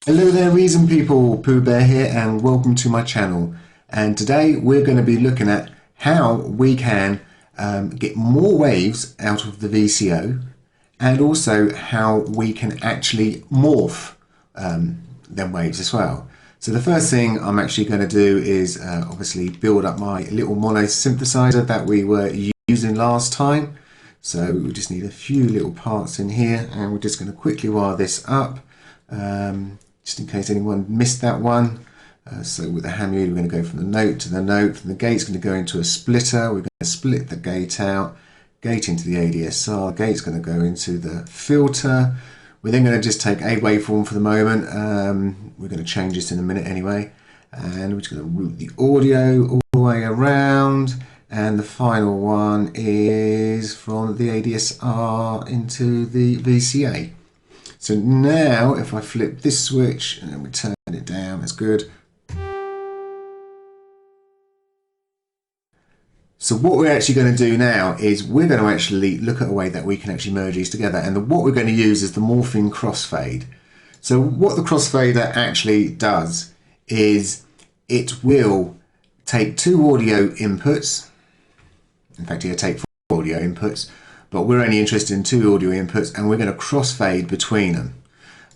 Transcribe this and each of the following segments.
Hello there reason people, PoohBear here and welcome to my channel. And today we're going to be looking at how we can get more waves out of the VCO and also how we can actually morph them waves as well. So the first thing I'm actually going to do is obviously build up my little mono synthesizer that we were using last time. So we just need a few little parts in here and we're just going to quickly wire this up. Just in case anyone missed that one. So with the Hamu, we're going to go from the note to the note. From the gate's going to go into a splitter. We're going to split the gate out, gate into the ADSR, gate's going to go into the filter. We're then going to just take a waveform for the moment. We're going to change this in a minute anyway. And we're just going to route the audio all the way around. And the final one is from the ADSR into the VCA. So now if I flip this switch and then we turn it down, that's good. So what we're actually going to do now is we're going to actually look at a way that we can actually merge these together, and what we're going to use is the morphing crossfade. So what the crossfader actually does is it will take two audio inputs. In fact, it'll take four audio inputs. But we're only interested in two audio inputs and we're going to crossfade between them.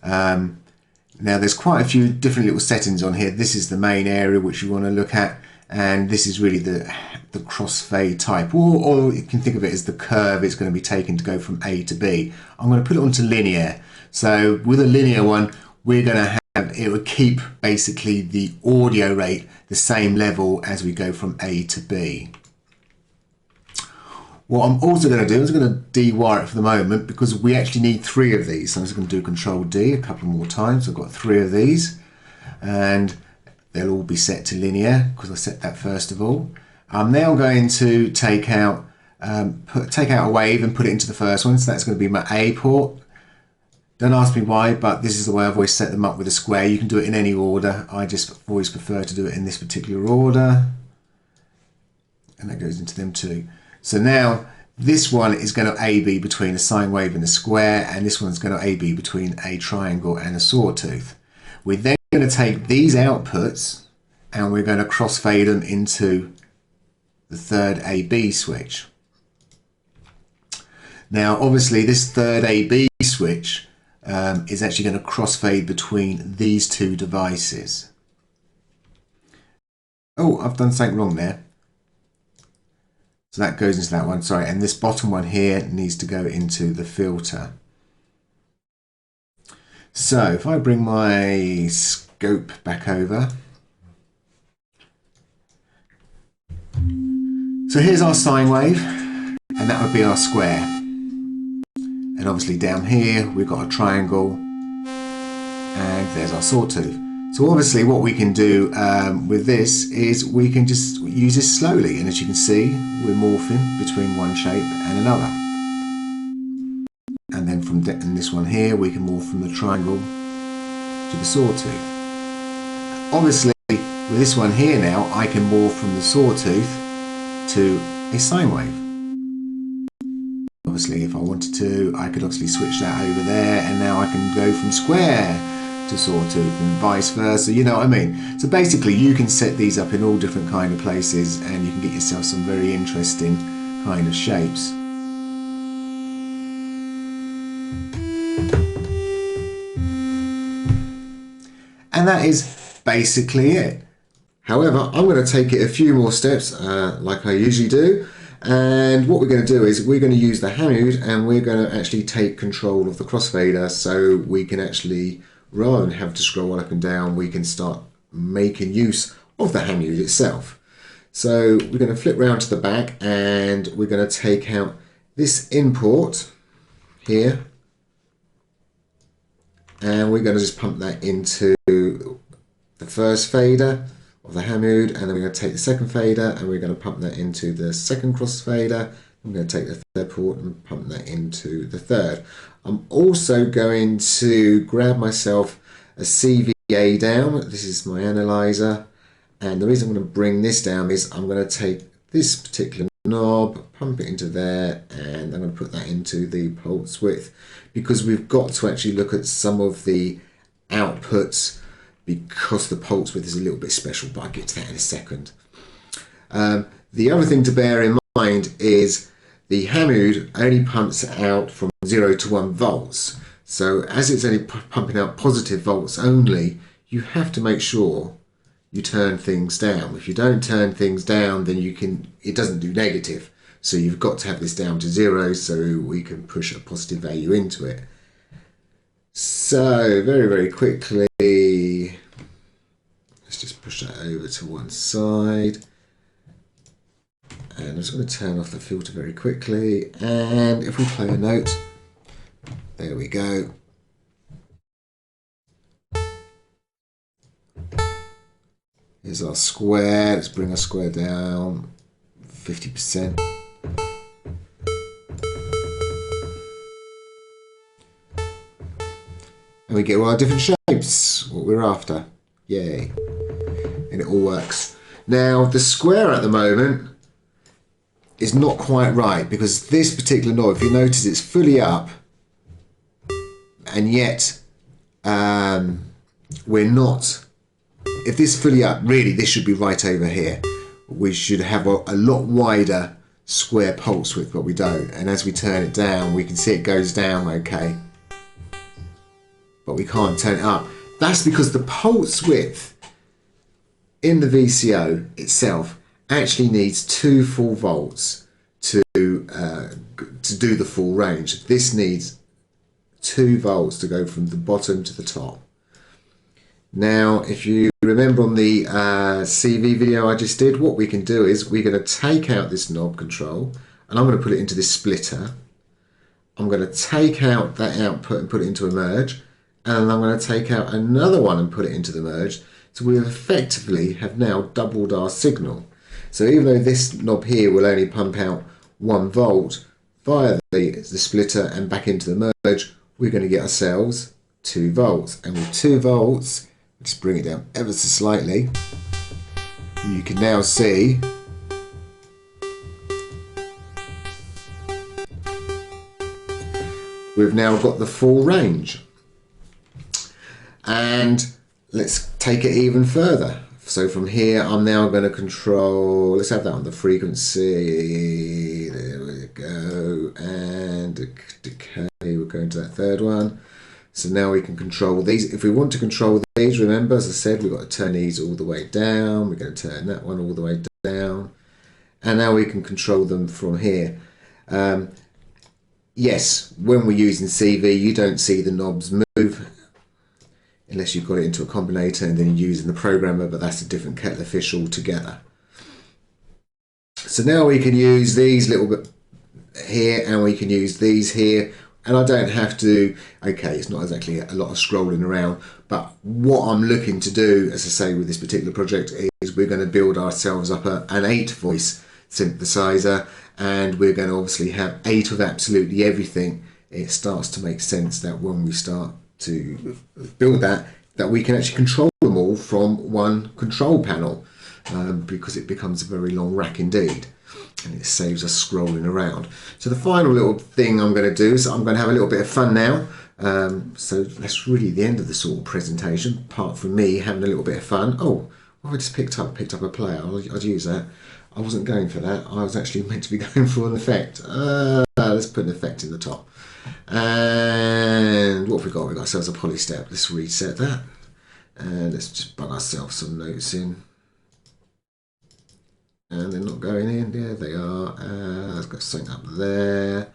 Now there's quite a few different little settings on here. This is the main area which you want to look at, and this is really the crossfade type, or you can think of it as the curve it's going to be taken to go from A to B. I'm going to put it onto linear. So with a linear one, we're going to have, it will keep basically the audio rate the same level as we go from A to B. What I'm also going to do is I'm going to de-wire it for the moment because we actually need three of these. So I'm just going to do Control D a couple more times. I've got three of these and they'll all be set to linear because I set that first of all. I'm now going to take out a wave and put it into the first one. So that's going to be my A port. Don't ask me why, but this is the way I've always set them up with a square. You can do it in any order. I just always prefer to do it in this particular order. And that goes into them too. So now this one is going to AB between a sine wave and a square, and this one's going to AB between a triangle and a sawtooth. We're then going to take these outputs and we're going to crossfade them into the third AB switch. Now obviously this third AB switch is actually going to crossfade between these two devices. Oh, I've done something wrong there. So that goes into that one, sorry, and this bottom one here needs to go into the filter. So if I bring my scope back over. So here's our sine wave, and that would be our square. And obviously down here we've got a triangle, and there's our sawtooth. So obviously what we can do with this is we can just use this slowly, and as you can see we're morphing between one shape and another. And then from this one here we can morph from the triangle to the sawtooth. Obviously with this one here now I can morph from the sawtooth to a sine wave. Obviously if I wanted to I could obviously switch that over there, and now I can go from square to sawtooth and vice versa, you know what I mean? So basically you can set these up in all different kind of places and you can get yourself some very interesting kind of shapes. And that is basically it. However, I'm going to take it a few more steps like I usually do, and what we're going to do is we're going to use the Hamu and we're going to actually take control of the crossfader, so we can actually, rather than have to scroll up and down, we can start making use of the Hamu itself. So we're going to flip round to the back and we're going to take out this import here, and we're going to just pump that into the first fader of the Hamu, and then we're going to take the second fader and we're going to pump that into the second crossfader. I'm going to take the third port and pump that into the third. I'm also going to grab myself a CVA down. This is my analyzer, and the reason I'm going to bring this down is I'm going to take this particular knob, pump it into there, and I'm going to put that into the pulse width, because we've got to actually look at some of the outputs because the pulse width is a little bit special, but I'll get to that in a second. The other thing to bear in mind is the Hamu only pumps out from 0 to 1 volts. So as it's only pumping out positive volts only, you have to make sure you turn things down. If you don't turn things down, then it doesn't do negative. So you've got to have this down to 0 so we can push a positive value into it. So very, very quickly, let's just push that over to one side. And I'm just going to turn off the filter very quickly. And if we play a note, there we go. Here's our square. Let's bring our square down 50%. And we get all our different shapes, what we're after. Yay. And it all works. Now, the square at the moment is not quite right because this particular knob, if you notice, it's fully up, and yet we're not. If this is fully up, really this should be right over here. We should have a lot wider square pulse width, but we don't. And as we turn it down, we can see it goes down okay, but we can't turn it up. That's because the pulse width in the VCO itself actually needs 2 full volts to do the full range. This needs 2 volts to go from the bottom to the top. Now, if you remember on the CV video I just did, what we can do is we're going to take out this knob control and I'm going to put it into this splitter. I'm going to take out that output and put it into a merge, and I'm going to take out another one and put it into the merge. So we effectively have now doubled our signal. So even though this knob here will only pump out 1 volt via the splitter and back into the merge, we're going to get ourselves 2 volts. And with 2 volts, just bring it down ever so slightly, you can now see we've now got the full range. And let's take it even further. So from here, I'm now going to control, let's have that on the frequency, there we go, and decay, we're going to that third one. So now we can control these. If we want to control these, remember, as I said, we've got to turn these all the way down, we're going to turn that one all the way down, and now we can control them from here. Yes, when we're using CV, you don't see the knobs move, unless you've got it into a combinator and then you're using the programmer, but that's a different kettle of fish altogether. So now we can use these little bit here and we can use these here, and I don't have to, okay, it's not exactly a lot of scrolling around, but what I'm looking to do, as I say, with this particular project is we're going to build ourselves up an 8-voice synthesizer, and we're going to obviously have 8 of absolutely everything. It starts to make sense that when we start to build that we can actually control them all from one control panel, because it becomes a very long rack indeed, and it saves us scrolling around. So the final little thing I'm going to do is I'm going to have a little bit of fun now. So that's really the end of the sort of presentation, apart from me having a little bit of fun. Oh, what have I just picked up? Picked up a player. I'd use that. I wasn't going for that. I was actually meant to be going for an effect. Let's put an effect in the top. And what have we got? We've got ourselves a poly step. Let's reset that. And let's just bung ourselves some notes in. And they're not going in. There they are. Let's got something up there.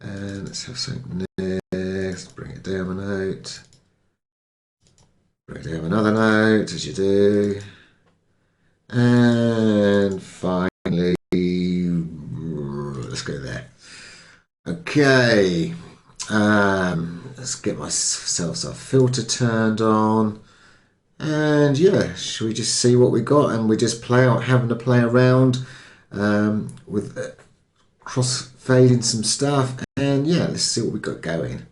And let's have something next. Bring it down a note. Bring down another note, as you do. And finally, let's go there. Okay, let's get myself a filter turned on, and yeah, should we just see what we got, and we just play out, having to play around with cross-fading some stuff, and yeah, let's see what we got going.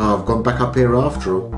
Oh, I've gone back up here after all.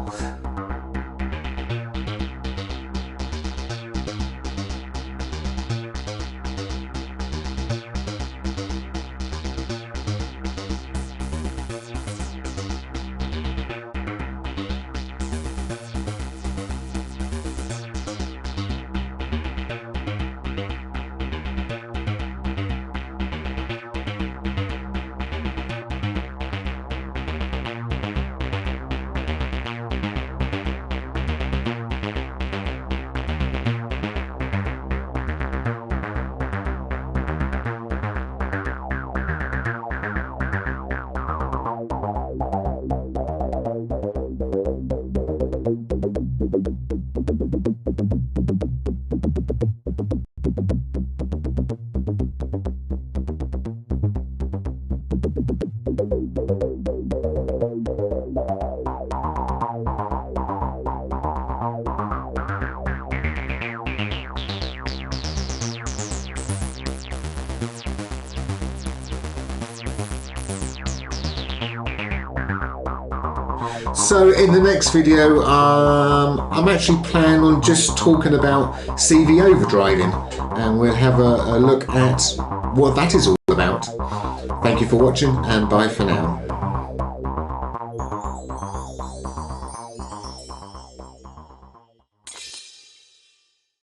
So in the next video, I'm actually planning on just talking about CV overdriving, and we'll have a look at what that is all about. Thank you for watching, and bye for now.